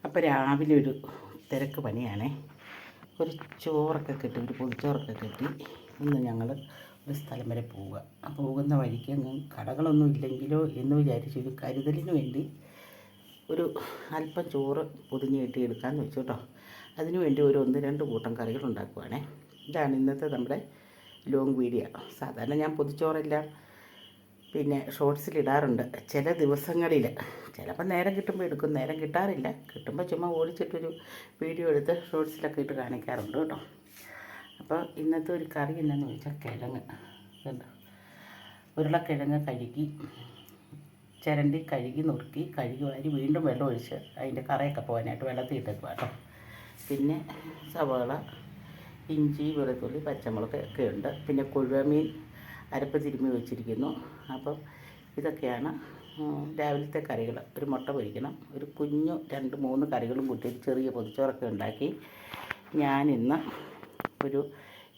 അപ്പോൾ രാവിലെ ഒരു തിരക്ക് പണിയാണേ. ഒരു ചോറൊക്കെ കെട്ടി, ഒരു പൊതിച്ചോറൊക്കെ കെട്ടി ഇന്ന് ഞങ്ങൾ ഒരു സ്ഥലം വരെ പോവുക. പോകുന്ന വഴിക്ക് അങ്ങ് കടകളൊന്നും ഇല്ലെങ്കിലോ എന്ന് വിചാരിച്ചു ഒരു കരുതലിന് വേണ്ടി ഒരു അല്പം ചോറ് പൊതിഞ്ഞ് കെട്ടി എടുക്കാമെന്ന് വെച്ചു കേട്ടോ. അതിനു വേണ്ടി ഒരു 1-2 കൂട്ടം കറികൾ ഉണ്ടാക്കുവാണേ. ഇതാണ് ഇന്നത്തെ നമ്മുടെ ലോങ് വീഡിയോ. സാധാരണ ഞാൻ പൊതിച്ചോറെല്ലാം പിന്നെ ഷോർട്സിലിടാറുണ്ട് ചില ദിവസങ്ങളിൽ. ചിലപ്പോൾ നേരം കിട്ടുമ്പോൾ എടുക്കും, നേരം കിട്ടാറില്ല. കിട്ടുമ്പോൾ ചുമ്മാ ഓടിച്ചിട്ടൊരു വീഡിയോ എടുത്ത് ഷോർട്സിലൊക്കെ ഇട്ട് കാണിക്കാറുണ്ട് കേട്ടോ. അപ്പോൾ ഇന്നത്തെ ഒരു കറി എന്താണെന്ന് വെച്ചാൽ കിഴങ്ങ് കണ്ടോ. ഉരുളക്കിഴങ്ങ് കഴുകി നുറുക്കി കഴുകി വാരി വീണ്ടും വെള്ളം ഒഴിച്ച് അതിൻ്റെ കറയൊക്കെ പോകാനായിട്ട് വെള്ളത്തിൽ ഇട്ടേക്കുക കേട്ടോ. പിന്നെ സവാള, ഇഞ്ചി, വെളുത്തുള്ളി, പച്ചമുളക് ഒക്കെ ഉണ്ട്. പിന്നെ കൊഴുവമീൻ അരപ്പ് തിരുമ്മി വെച്ചിരിക്കുന്നു. അപ്പം ഇതൊക്കെയാണ് രാവിലത്തെ കറികൾ. ഒരു മുട്ട പൊരിക്കണം, ഒരു കുഞ്ഞു 2-3 കറികളും കൂട്ടി ചെറിയ പൊതിച്ചോറൊക്കെ ഉണ്ടാക്കി ഞാനിന്ന് ഒരു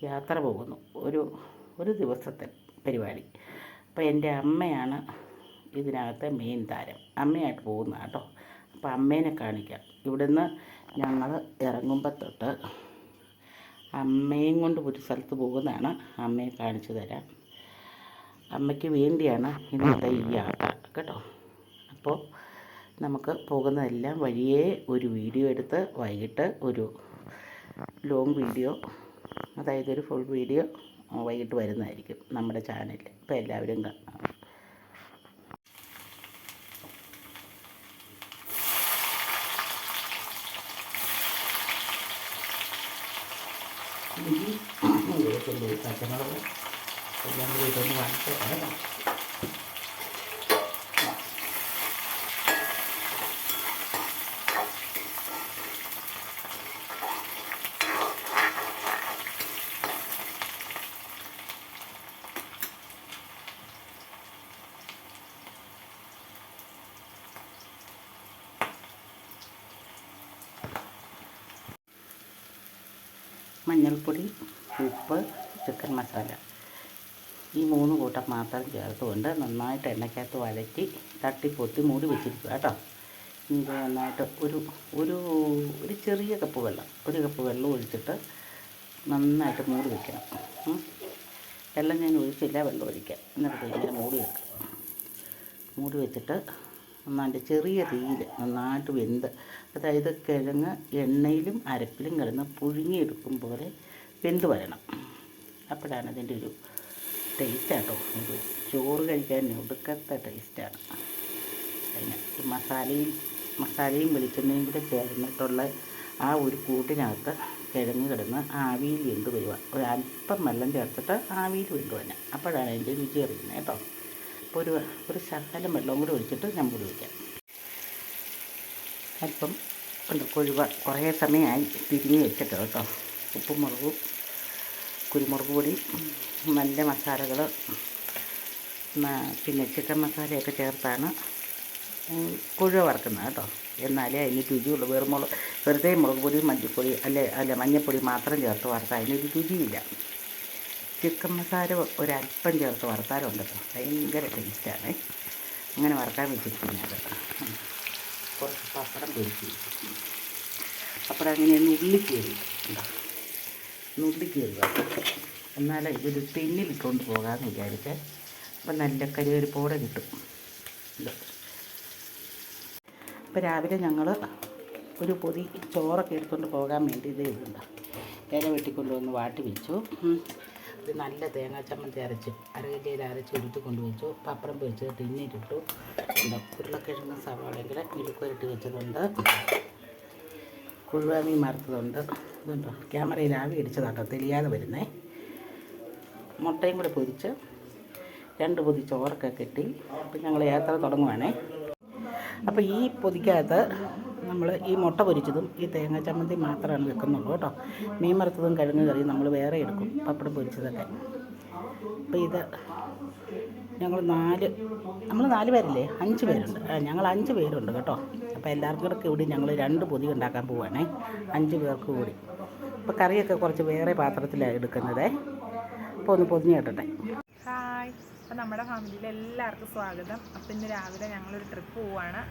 യാത്ര പോകുന്നു. ഒരു ദിവസത്തെ പരിപാടി. അപ്പോൾ എൻ്റെ അമ്മയാണ് ഇതിനകത്തെ മെയിൻ താരം. അമ്മയായിട്ട് പോകുന്ന കേട്ടോ. അപ്പോൾ അമ്മേനെ കാണിക്കാം. ഇവിടുന്ന് ഞങ്ങൾ ഇറങ്ങുമ്പോൾ തൊട്ട് അമ്മയും കൊണ്ട് ഒരു സ്ഥലത്ത് പോകുന്നതാണ്. അമ്മയെ കാണിച്ചു തരാം. അമ്മയ്ക്ക് വേണ്ടിയാണ് ഇന്നത്തെ ഈ യാത്ര കേട്ടോ. അപ്പോൾ നമുക്ക് പോകുന്നതെല്ലാം വഴിയേ ഒരു വീഡിയോ എടുത്ത് വൈകിട്ട് ഒരു ലോങ് വീഡിയോ, അതായത് ഒരു ഫുൾ വീഡിയോ വൈകിട്ട് വരുന്നതായിരിക്കും നമ്മുടെ ചാനലിൽ. അപ്പോൾ എല്ലാവരും കാണാം. പച്ചമുളക് എല്ലാം കൂടി ഇതൊന്ന് കാണിച്ച് കേട്ടോ. മഞ്ഞൾപ്പൊടി, ഉപ്പ്, ചിക്കൻ മസാല, ഈ 3 കൂട്ടം മാത്രം ചേർത്തുകൊണ്ട് നന്നായിട്ട് എണ്ണയ്ക്കകത്ത് വഴറ്റി തട്ടിപ്പൊത്തി മൂടി വെച്ചിരിക്കുക കേട്ടോ. ഇത് നന്നായിട്ട് ഒരു ചെറിയ കപ്പ് വെള്ളം, 1 കപ്പ് വെള്ളം ഒഴിച്ചിട്ട് നന്നായിട്ട് മൂടി വയ്ക്കണം. വെള്ളം ഞാൻ ഒഴിച്ചില്ല, വെള്ളം ഒഴിക്കാം. എന്നിട്ട് ഇങ്ങനെ മൂടി വെക്കുക. മൂടി വെച്ചിട്ട് നന്നായിട്ട് ചെറിയ തീയിൽ നന്നായിട്ട് വെന്ത്, അതായത് കിഴങ്ങ് എണ്ണയിലും അരപ്പിലും കിടന്ന് പുഴുങ്ങിയെടുക്കും പോലെ വെന്ത് വരണം. അപ്പോഴാണ് അതിൻ്റെ ഒരു ടേസ്റ്റ് കേട്ടോ. ഇത് ചോറ് കഴിക്കാൻ ഒടുക്കത്തെ ടേസ്റ്റാണ്. അതിന് ഈ മസാലയും വെളിച്ചെണ്ണയും കൂടെ ചേർന്നിട്ടുള്ള ആ ഒരു കൂട്ടിനകത്ത് കിഴങ്ങ് കിടന്ന് ആവിയിൽ വെന്ത് വരിക. ഒരല്പം വെള്ളം ചേർത്തിട്ട് ആവിയിൽ വെന്ത് വരണം. അപ്പോഴാണ് അതിൻ്റെ രുചി അറിയുന്നത് കേട്ടോ. അപ്പോൾ ഒരു ശകലം വെള്ളം കൂടി ഒഴിച്ചിട്ട് ഞാൻ മൂടി വയ്ക്കാം. അല്പം കൊഴുവ കുറേ സമയമായി തിരിഞ്ഞ് വെച്ചിട്ട് കേട്ടോ. ഉപ്പും മുളകും കുരുമുളക് പൊടി, നല്ല മസാലകൾ, പിന്നെ ചിക്കൻ മസാലയൊക്കെ ചേർത്താണ് കൊഴുവ വറുക്കുന്നത് കേട്ടോ. എന്നാലേ അതിന് രുചിയുള്ളൂ. വെറുതെ മുളക് പൊടി, മഞ്ഞൾപ്പൊടി മഞ്ഞൾപ്പൊടി മാത്രം ചേർത്ത് വറുത്താൽ അതിനൊരു രുചിയില്ല. ചിക്കൻ മസാല ഒരല്പം ചേർത്ത് വറുത്താലുണ്ടല്ലോ ഭയങ്കര ടേസ്റ്റാണ്. അങ്ങനെ വറുക്കാൻ വെച്ചിരിക്കുന്നത്. കുറച്ച് പപ്പടം പൊരിച്ച് വെച്ചു. പപ്പടം അങ്ങനെ നുള്ളിക്കയറി എന്നാലും ഇതൊരു ടിന്നിലിട്ടുകൊണ്ട് പോകാമെന്ന് വിചാരിച്ച്. അപ്പം നല്ല കരിവേപ്പിപ്പോടെ കിട്ടും. അപ്പോൾ രാവിലെ ഞങ്ങൾ ഒരു പൊതി ചോറൊക്കെ എടുത്തുകൊണ്ട് പോകാൻ വേണ്ടി ഇത് ഇതുണ്ട് ഇല വെട്ടിക്കൊണ്ടുവന്ന് വാട്ടി വെച്ചു. ഇത് നല്ല തേങ്ങാ ചമ്മന്തി അരച്ച് അരകില്ലയിൽ അരച്ച് എടുത്ത് കൊണ്ടുവച്ചു. പപ്പടം പൊരിച്ച് ടിന്നിലിട്ടു. ഉരുളക്കിഴങ്ങ് സവാളയും കൂടെ മെഴുക്കുവരട്ടി വെച്ചതുണ്ട്. കൊഴുവാമീൻ വറുത്തതുണ്ട്. ഇതുണ്ടോ ക്യാമറയിൽ ആവി അടിച്ചതാട്ടോ, തെളിയാതെ വരുന്നേ. മുട്ടയും കൂടെ പൊരിച്ച് 2 പൊതി ചോറൊക്കെ കെട്ടി അപ്പം ഞങ്ങൾ യാത്ര തുടങ്ങുവാണേ. അപ്പോൾ ഈ പൊതിക്കകത്ത് നമ്മൾ ഈ മുട്ട പൊരിച്ചതും ഈ തേങ്ങാ ചമ്മന്തി മാത്രമാണ് വെക്കുന്നുള്ളൂ കേട്ടോ. മീൻ വറുത്തതും കിഴങ്ങ് കറിയും നമ്മൾ വേറെ എടുക്കും, പപ്പടം പൊരിച്ചതൊക്കെ. അപ്പോൾ ഇത് ഞങ്ങൾ 4 പേരില്ലേ, 5 പേരുണ്ട്. ഞങ്ങൾ 5 പേരുണ്ട് കേട്ടോ. അപ്പോൾ എല്ലാവർക്കും കൂടെ കൂടി ഞങ്ങൾ 2 പൊതി ഉണ്ടാക്കാൻ പോവുകയാണേ, 5 പേർക്ക് കൂടി. അപ്പോൾ കറിയൊക്കെ കുറച്ച് വേറെ പാത്രത്തിലാണ് എടുക്കുന്നത്. അപ്പോൾ ഒന്ന് പൊതിഞ്ഞ് കേട്ടെ. ഹായ്, അപ്പോൾ നമ്മുടെ ഫാമിലിയിൽ എല്ലാവർക്കും സ്വാഗതം. അപ്പോൾ ഇന്ന് രാവിലെ ഞങ്ങളൊരു ട്രിപ്പ് പോവുകയാണ്.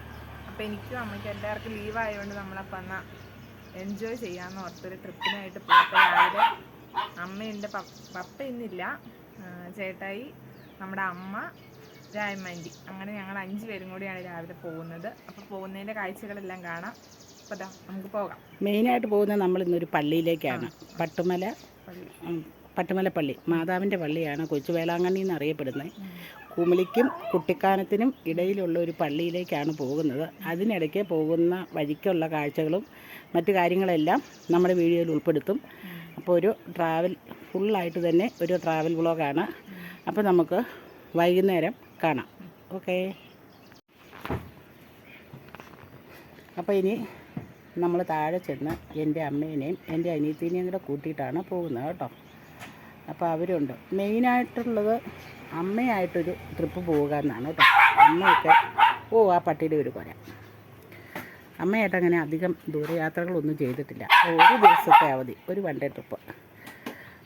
അപ്പോൾ എനിക്കും അമ്മയ്ക്കും എല്ലാവർക്കും ലീവായതുകൊണ്ട് നമ്മളപ്പോൾ എന്നാൽ എൻജോയ് ചെയ്യാമെന്ന് ഓർത്തൊരു ട്രിപ്പിനായിട്ട് പോയപ്പോൾ രാവിലെ അമ്മയുണ്ട്, പപ്പ ഇന്നില്ല, ചേട്ടായി, നമ്മുടെ അമ്മ, രായമാൻറ്റി, അങ്ങനെ ഞങ്ങൾ 5 പേരും കൂടിയാണ് രാവിലെ പോകുന്നത്. അപ്പോൾ പോകുന്നതിൻ്റെ കാഴ്ചകളെല്ലാം കാണാം. അപ്പോൾ നമുക്ക് പോകാം. മെയിനായിട്ട് പോകുന്നത് നമ്മൾ ഇന്നൊരു പള്ളിയിലേക്കാണ്. പട്ടുമല പള്ളി, മാതാവിൻ്റെ പള്ളിയാണ് കൊച്ചു വേളാങ്കണ്ണി എന്നറിയപ്പെടുന്നത്. കുമിളിക്കും കുട്ടിക്കാനത്തിനും ഇടയിലുള്ള ഒരു പള്ളിയിലേക്കാണ് പോകുന്നത്. അതിനിടയ്ക്ക് പോകുന്ന വഴിക്കുള്ള കാഴ്ചകളും മറ്റു കാര്യങ്ങളെല്ലാം നമ്മുടെ വീഡിയോയിൽ ഉൾപ്പെടുത്തും. അപ്പോൾ ഒരു ഫുള്ളായിട്ട് തന്നെ ഒരു ട്രാവൽ വ്ളോഗാണ്. അപ്പോൾ നമുക്ക് വൈകുന്നേരം കാണാം. ഓക്കേ. അപ്പോൾ ഇനി നമ്മൾ താഴെ ചെന്ന് എൻ്റെ അമ്മേനെയും എൻ്റെ അനിയത്തിനെയും കൂടെ കൂട്ടിയിട്ടാണ് പോകുന്നത് കേട്ടോ. അപ്പോൾ അവരുണ്ട്. മെയിനായിട്ടുള്ളത് അമ്മയായിട്ടൊരു ട്രിപ്പ് പോവുക എന്നാണ് കേട്ടോ. അമ്മയൊക്കെ ആ പട്ടിയുടെ ഒരു കൊര. അമ്മയായിട്ട് അങ്ങനെ അധികം ദൂരയാത്രകളൊന്നും ചെയ്തിട്ടില്ല. ഒരു ദിവസത്തെ അവധി, ഒരു 1 ഡേ ട്രിപ്പ്,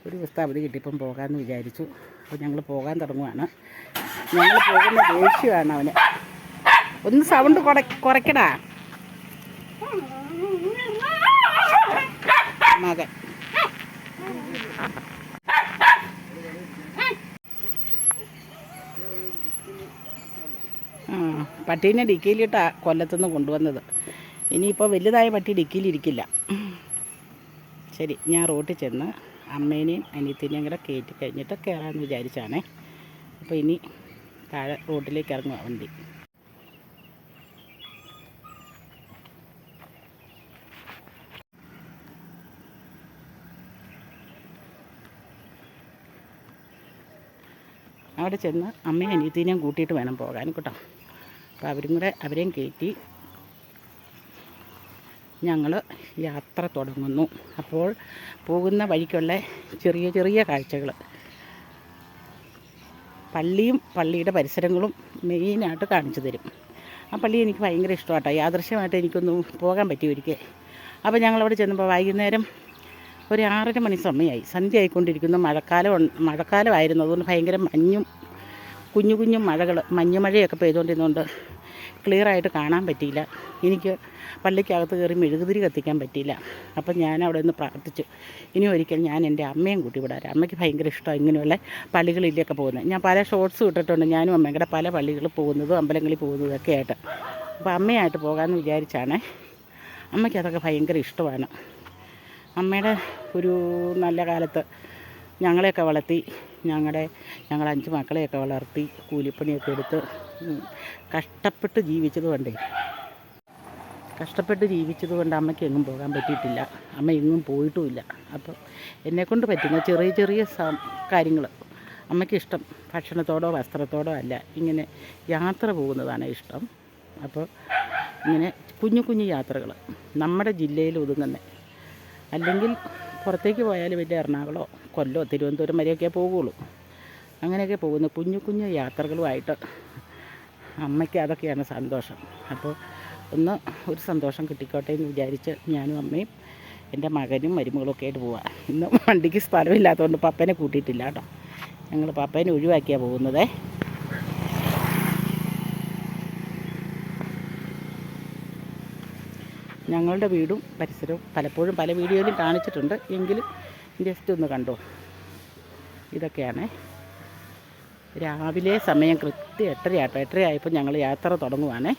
ഒരു ദിവസത്തെ അവധി കിട്ടിയപ്പം പോകാമെന്ന് വിചാരിച്ചു. അപ്പോൾ ഞങ്ങൾ പോകാൻ തുടങ്ങുകയാണ്. ഞങ്ങൾ പോകുന്ന ദേഷ്യമാണ് അവന്. ഒന്ന് സൗണ്ട് കുറയ്ക്കടാ മകൻ. പട്ടീനെ ഡിക്കിയിലിട്ടാണ് കൊല്ലത്തുനിന്ന് കൊണ്ടുവന്നത്. ഇനിയിപ്പോൾ വലുതായ പട്ടി ഡിക്കിയിലിരിക്കില്ല. ശരി, ഞാൻ റോട്ടിൽ ചെന്ന് അമ്മേനെയും അനിയത്തിനെയും കൂടെ കയറ്റി കഴിഞ്ഞിട്ട് കയറാമെന്ന് വിചാരിച്ചാണേ. അപ്പോൾ ഇനി താഴെ റോട്ടിലേക്ക് ഇറങ്ങുക വണ്ടി. അവിടെ ചെന്ന് അമ്മയും അനിയത്തിനെയും കൂട്ടിയിട്ട് വേണം പോകാൻ കേട്ടോ. അപ്പോൾ അവരെയും കയറ്റി ഞങ്ങൾ യാത്ര തുടങ്ങുന്നു. അപ്പോൾ പോകുന്ന വഴിക്കുള്ള ചെറിയ ചെറിയ കാഴ്ചകൾ, പള്ളിയും പള്ളിയുടെ പരിസരങ്ങളും മെയിനായിട്ട് കാണിച്ചു തരും. ആ പള്ളി എനിക്ക് ഭയങ്കര ഇഷ്ടമാട്ടോ. യാദൃശ്യമായിട്ട് എനിക്കൊന്ന് പോകാൻ പറ്റി ഒരിക്കൽ. അപ്പോൾ ഞങ്ങളവിടെ ചെന്നപ്പോൾ വൈകുന്നേരം ഒരു 6:30 മണി സമയമായി, സന്ധ്യ ആയിക്കൊണ്ടിരിക്കുന്നു. മഴക്കാലമായിരുന്നു. അതുകൊണ്ട് ഭയങ്കര കുഞ്ഞു കുഞ്ഞു മഞ്ഞുമഴയൊക്കെ പെയ്തുകൊണ്ടിരുന്നുകൊണ്ട് ക്ലിയറായിട്ട് കാണാൻ പറ്റിയില്ല. എനിക്ക് പള്ളിക്കകത്ത് കയറി മെഴുകുതിരി കത്തിക്കാൻ പറ്റിയില്ല. അപ്പം ഞാൻ അവിടെ നിന്ന് പ്രാർത്ഥിച്ചു, ഇനി ഒരിക്കൽ ഞാൻ എൻ്റെ അമ്മയും കൂട്ടി വിടാറ്. അമ്മയ്ക്ക് ഭയങ്കര ഇഷ്ടമാണ് ഇങ്ങനെയുള്ള പള്ളികളിലൊക്കെ പോകുന്നത്. ഞാൻ പല ഷോർട്സ് ഇട്ടിട്ടുണ്ട്, ഞാനും അമ്മയുടെ പല പള്ളികളിൽ പോകുന്നതും അമ്പലങ്ങളിൽ പോകുന്നതൊക്കെ ആയിട്ട്. അപ്പോൾ അമ്മയായിട്ട് പോകാമെന്ന് വിചാരിച്ചാണ്. അമ്മയ്ക്ക് അതൊക്കെ ഭയങ്കര ഇഷ്ടമാണ്. അമ്മയുടെ ഒരു നല്ല കാലത്ത് ഞങ്ങളെയൊക്കെ വളർത്തി, ഞങ്ങൾ 5 മക്കളെയൊക്കെ വളർത്തി കൂലിപ്പണിയൊക്കെ എടുത്ത് കഷ്ടപ്പെട്ട് ജീവിച്ചതുകൊണ്ട് അമ്മയ്ക്ക് എങ്ങും പോകാൻ പറ്റിയിട്ടില്ല. അമ്മ എങ്ങും പോയിട്ടുമില്ല. അപ്പോൾ എന്നെക്കൊണ്ട് പറ്റുന്ന ചെറിയ ചെറിയ കാര്യങ്ങൾ അമ്മയ്ക്ക് ഇഷ്ടം. ഭക്ഷണത്തോടോ വസ്ത്രത്തോടോ അല്ല, ഇങ്ങനെ യാത്ര പോകുന്നതാണ് ഇഷ്ടം. അപ്പോൾ ഇങ്ങനെ കുഞ്ഞു കുഞ്ഞു യാത്രകൾ നമ്മുടെ ജില്ലയിൽ ഒതുങ്ങുന്നത്, അല്ലെങ്കിൽ പുറത്തേക്ക് പോയാൽ വലിയ എറണാകുളമോ കൊല്ലമോ തിരുവനന്തപുരം വരെയൊക്കെ പോകുള്ളൂ. അങ്ങനെയൊക്കെ പോകുന്ന കുഞ്ഞു കുഞ്ഞു യാത്രകളുമായിട്ട് അമ്മയ്ക്ക് അതൊക്കെയാണ് സന്തോഷം. അപ്പോൾ ഒരു സന്തോഷം കിട്ടിക്കോട്ടെ എന്ന് വിചാരിച്ച് ഞാനും അമ്മയും എൻ്റെ മകനും മരുമകളൊക്കെ ആയിട്ട് പോവാം. ഇന്ന് വണ്ടിക്ക് സ്ഥലമില്ലാത്തതുകൊണ്ട് പപ്പനെ കൂട്ടിയിട്ടില്ല കേട്ടോ. ഞങ്ങൾ പപ്പേനെ ഒഴിവാക്കിയാണ് പോകുന്നത്. ഞങ്ങളുടെ വീടും പരിസരവും പലപ്പോഴും പല വീഡിയോയിലും കാണിച്ചിട്ടുണ്ട്, എങ്കിലും ജസ്റ്റ് ഒന്ന് കണ്ടോ. ഇതൊക്കെയാണ് രാവിലെ സമയം. കൃത്യം 8:30 ആയപ്പോൾ ഞങ്ങൾ യാത്ര തുടങ്ങുവാണേ.